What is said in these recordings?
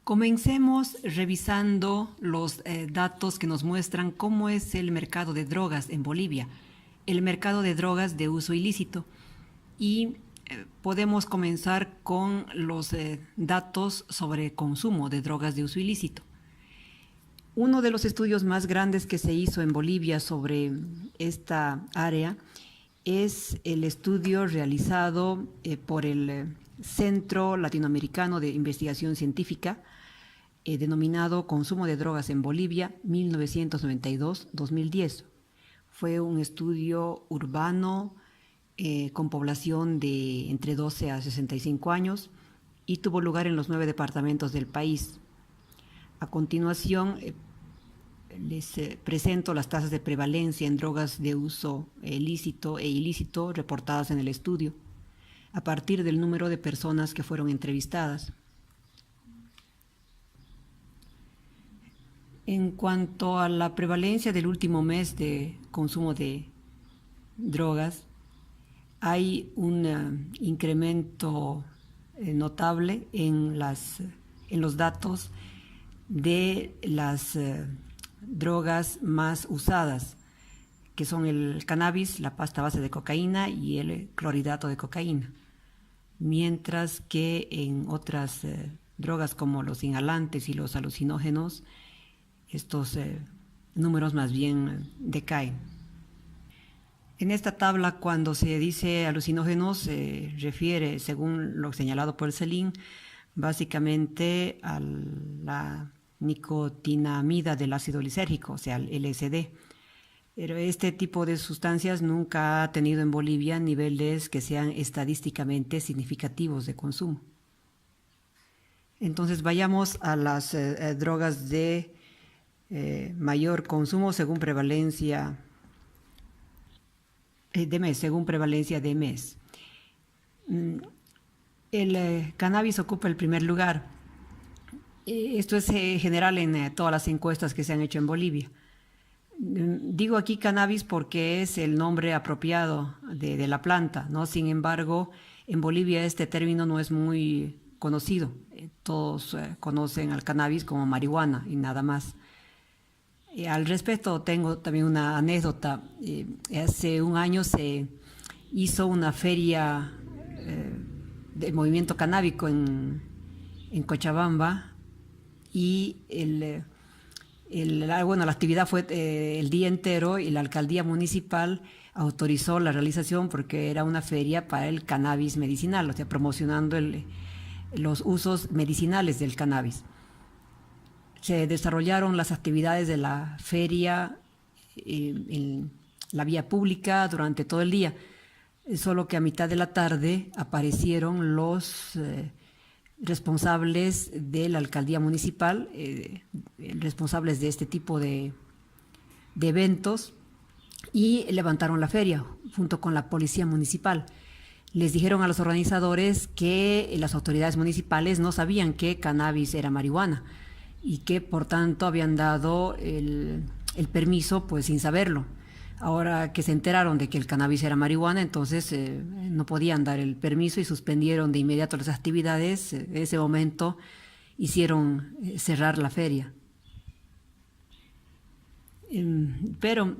Comencemos revisando los datos que nos muestran cómo es el mercado de drogas en Bolivia, el mercado de drogas de uso ilícito. Y podemos comenzar con los datos sobre consumo de drogas de uso ilícito. Uno de los estudios más grandes que se hizo en Bolivia sobre esta área es el estudio realizado por el Centro Latinoamericano de Investigación Científica, denominado Consumo de Drogas en Bolivia 1992-2010. Fue un estudio urbano con población de entre 12 a 65 años y tuvo lugar en los 9 departamentos del país. A continuación, les presento las tasas de prevalencia en drogas de uso lícito e ilícito reportadas en el estudio, a partir del número de personas que fueron entrevistadas. En cuanto a la prevalencia del último mes de consumo de drogas, hay un incremento notable en los datos de las drogas más usadas, que son el cannabis, la pasta base de cocaína y el clorhidrato de cocaína, mientras que en otras drogas como los inhalantes y los alucinógenos, estos números más bien decaen. En esta tabla, cuando se dice alucinógenos, se refiere, según lo señalado por el CELIN, básicamente a la nicotinamida del ácido lisérgico, o sea, el LSD. Pero este tipo de sustancias nunca ha tenido en Bolivia niveles que sean estadísticamente significativos de consumo. Entonces vayamos a las drogas de mayor consumo según prevalencia de mes. El cannabis ocupa el primer lugar. Esto es general en todas las encuestas que se han hecho en Bolivia. Digo aquí cannabis porque es el nombre apropiado de la planta, ¿no? Sin embargo, en Bolivia este término no es muy conocido. Todos conocen al cannabis como marihuana y nada más. Al respecto, tengo también una anécdota. Hace un año se hizo una feria del movimiento canábico en Cochabamba y la actividad fue el día entero y la alcaldía municipal autorizó la realización porque era una feria para el cannabis medicinal, o sea, promocionando los usos medicinales del cannabis. Se desarrollaron las actividades de la feria en la vía pública durante todo el día, solo que a mitad de la tarde aparecieron los responsables de la alcaldía municipal, responsables de este tipo de eventos, y levantaron la feria junto con la policía municipal. Les dijeron a los organizadores que las autoridades municipales no sabían que cannabis era marihuana y que por tanto habían dado el permiso pues sin saberlo. Ahora que se enteraron de que el cannabis era marihuana, entonces no podían dar el permiso y suspendieron de inmediato las actividades. En ese momento hicieron cerrar la feria. Pero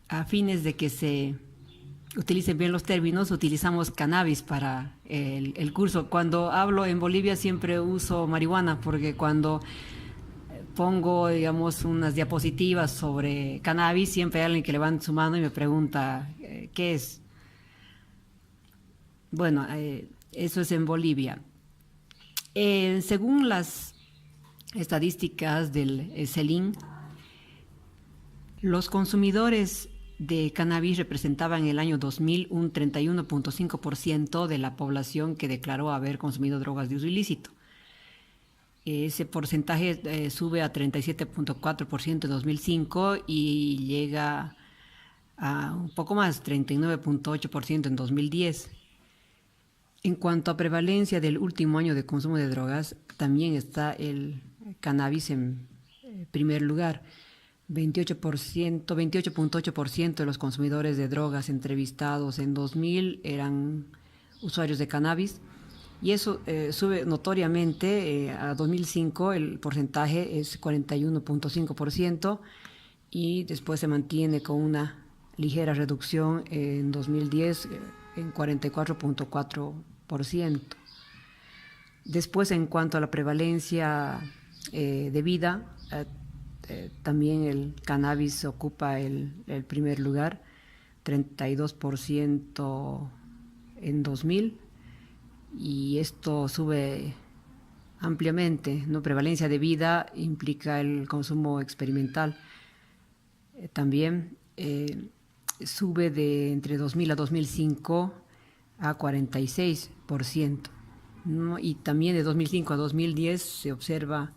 a fines de que se utilicen bien los términos, utilizamos cannabis para el curso. Cuando hablo en Bolivia siempre uso marihuana porque cuando pongo, digamos, unas diapositivas sobre cannabis, siempre hay alguien que levanta su mano y me pregunta ¿qué es? Bueno, eso es en Bolivia. Según las estadísticas del CELIN, los consumidores de cannabis representaban en el año 2000 un 31.5% de la población que declaró haber consumido drogas de uso ilícito. Ese porcentaje sube a 37.4% en 2005 y llega a un poco más, 39.8% en 2010. En cuanto a prevalencia del último año de consumo de drogas, también está el cannabis en primer lugar. 28.8% de los consumidores de drogas entrevistados en 2000 eran usuarios de cannabis y eso sube notoriamente. A 2005 el porcentaje es 41.5% y después se mantiene con una ligera reducción en 2010 en 44.4%. Después, en cuanto a la prevalencia de vida, también el cannabis ocupa el primer lugar, 32% en 2000, y esto sube ampliamente, ¿no? Prevalencia de vida implica el consumo experimental. También sube de entre 2000 a 2005 a 46%, ¿no? Y también de 2005 a 2010 se observa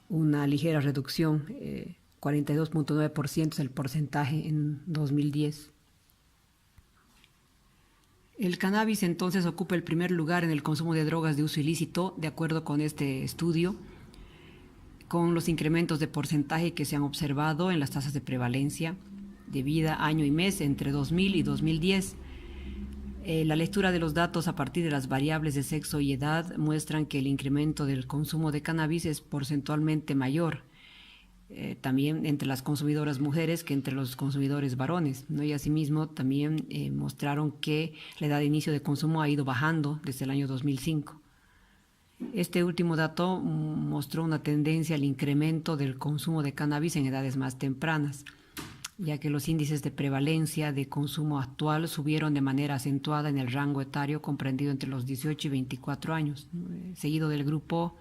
una ligera reducción, 42.9% es el porcentaje en 2010. El cannabis entonces ocupa el primer lugar en el consumo de drogas de uso ilícito, de acuerdo con este estudio, con los incrementos de porcentaje que se han observado en las tasas de prevalencia de vida año y mes entre 2000 y 2010. La lectura de los datos a partir de las variables de sexo y edad muestran que el incremento del consumo de cannabis es porcentualmente mayor, también entre las consumidoras mujeres que entre los consumidores varones, ¿no? Y asimismo también mostraron que la edad de inicio de consumo ha ido bajando desde el año 2005. Este último dato mostró una tendencia al incremento del consumo de cannabis en edades más tempranas, ya que los índices de prevalencia de consumo actual subieron de manera acentuada en el rango etario comprendido entre los 18 y 24 años, seguido del grupo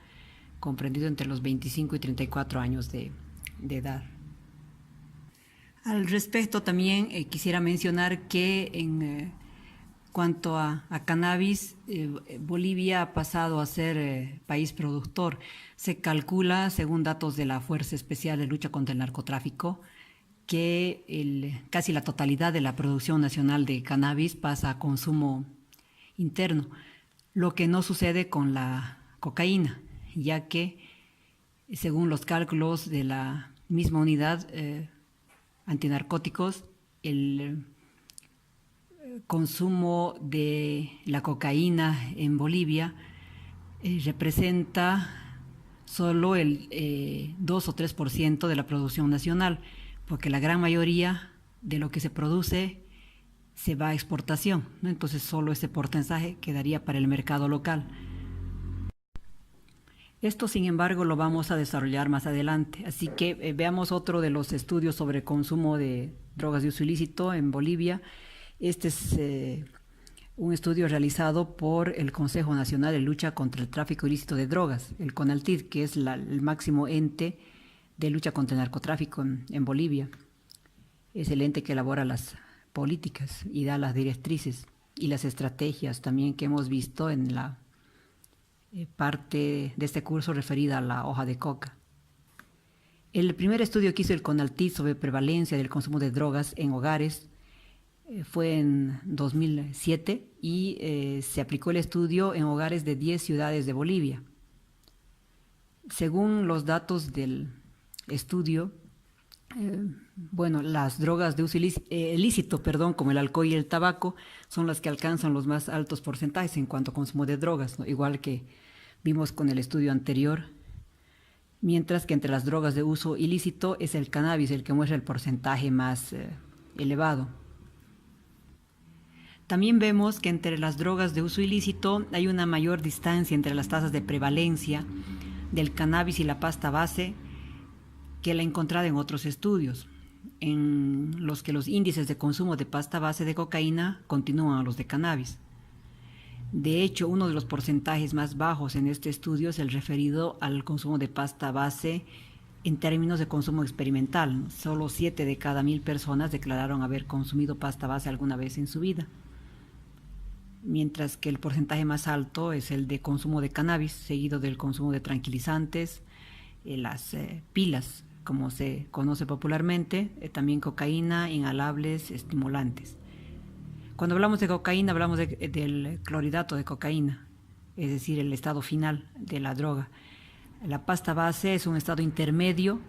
comprendido entre los 25 y 34 años de edad. Al respecto también quisiera mencionar que en cuanto a cannabis, Bolivia ha pasado a ser país productor. Se calcula, según datos de la Fuerza Especial de Lucha contra el Narcotráfico, que casi la totalidad de la producción nacional de cannabis pasa a consumo interno, lo que no sucede con la cocaína, ya que según los cálculos de la misma unidad antinarcóticos, el consumo de la cocaína en Bolivia representa solo el 2 o 3% de la producción nacional, porque la gran mayoría de lo que se produce se va a exportación, ¿no? Entonces solo ese porcentaje quedaría para el mercado local. Esto, sin embargo, lo vamos a desarrollar más adelante. Así que veamos otro de los estudios sobre consumo de drogas de uso ilícito en Bolivia. Este es un estudio realizado por el Consejo Nacional de Lucha contra el Tráfico Ilícito de Drogas, el CONALTID, que es el máximo ente de lucha contra el narcotráfico en Bolivia. Es el ente que elabora las políticas y da las directrices y las estrategias también que hemos visto en la parte de este curso referida a la hoja de coca. El primer estudio que hizo el CONALTID sobre prevalencia del consumo de drogas en hogares fue en 2007 y se aplicó el estudio en hogares de 10 ciudades de Bolivia. Según los datos del estudio, las drogas de uso ilícito, como el alcohol y el tabaco, son las que alcanzan los más altos porcentajes en cuanto a consumo de drogas, ¿no? Igual que vimos con el estudio anterior, mientras que entre las drogas de uso ilícito es el cannabis el que muestra el porcentaje más elevado. También vemos que entre las drogas de uso ilícito hay una mayor distancia entre las tasas de prevalencia del cannabis y la pasta base que la encontrada en otros estudios, en los que los índices de consumo de pasta base de cocaína continúan a los de cannabis. De hecho, uno de los porcentajes más bajos en este estudio es el referido al consumo de pasta base en términos de consumo experimental. Solo 7 de cada 1000 personas declararon haber consumido pasta base alguna vez en su vida, mientras que el porcentaje más alto es el de consumo de cannabis, seguido del consumo de tranquilizantes, las pilas, como se conoce popularmente, también cocaína, inhalables, estimulantes. Cuando hablamos de cocaína, hablamos del clorhidrato de cocaína, es decir, el estado final de la droga. La pasta base es un estado intermedio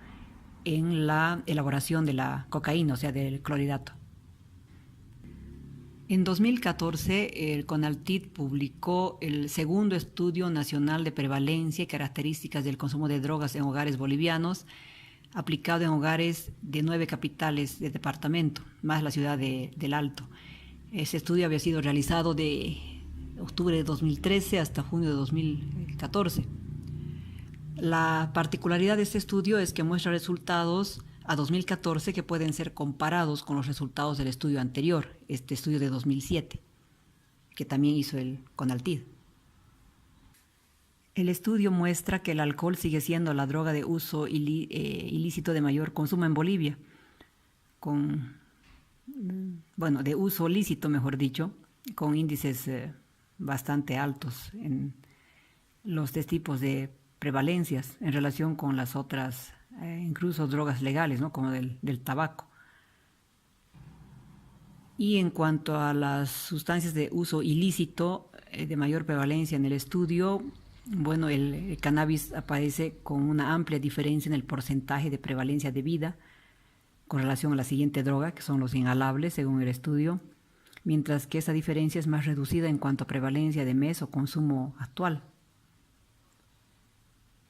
en la elaboración de la cocaína, o sea, del clorhidrato. En 2014, el CONALTID publicó el segundo Estudio Nacional de Prevalencia y Características del Consumo de Drogas en Hogares Bolivianos, aplicado en hogares de 9 capitales de departamento, más la ciudad del Alto. Ese estudio había sido realizado de octubre de 2013 hasta junio de 2014. La particularidad de este estudio es que muestra resultados a 2014 que pueden ser comparados con los resultados del estudio anterior, este estudio de 2007, que también hizo el CONALTID. El estudio muestra que el alcohol sigue siendo la droga de uso ilícito de mayor consumo en Bolivia, de uso lícito, mejor dicho, con índices bastante altos en los tipos de prevalencias en relación con las otras, incluso drogas legales, ¿no? Como del tabaco. Y en cuanto a las sustancias de uso ilícito de mayor prevalencia en el estudio, bueno, el cannabis aparece con una amplia diferencia en el porcentaje de prevalencia de vida con relación a la siguiente droga, que son los inhalables, según el estudio, mientras que esa diferencia es más reducida en cuanto a prevalencia de mes o consumo actual.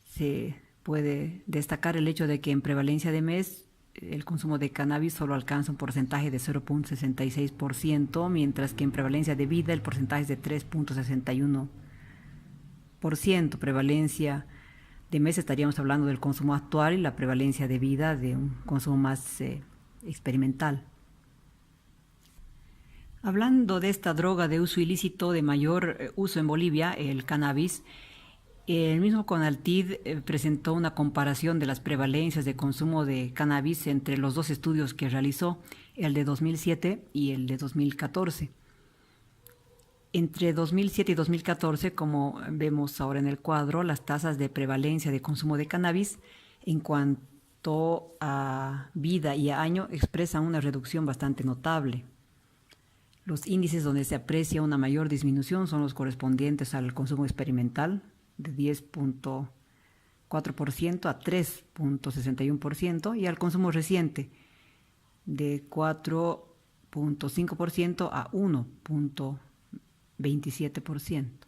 Se puede destacar el hecho de que en prevalencia de mes el consumo de cannabis solo alcanza un porcentaje de 0.66%, mientras que en prevalencia de vida el porcentaje es de 3.61%. Prevalencia de mes estaríamos hablando del consumo actual y la prevalencia de vida de un consumo más experimental. Hablando de esta droga de uso ilícito de mayor uso en Bolivia, el cannabis, el mismo CONALTID presentó una comparación de las prevalencias de consumo de cannabis entre los dos estudios que realizó, el de 2007 y el de 2014. Entre 2007 y 2014, como vemos ahora en el cuadro, las tasas de prevalencia de consumo de cannabis en cuanto a vida y a año expresan una reducción bastante notable. Los índices donde se aprecia una mayor disminución son los correspondientes al consumo experimental, de 10.4% a 3.61%, y al consumo reciente, de 4.5% a 1.27%.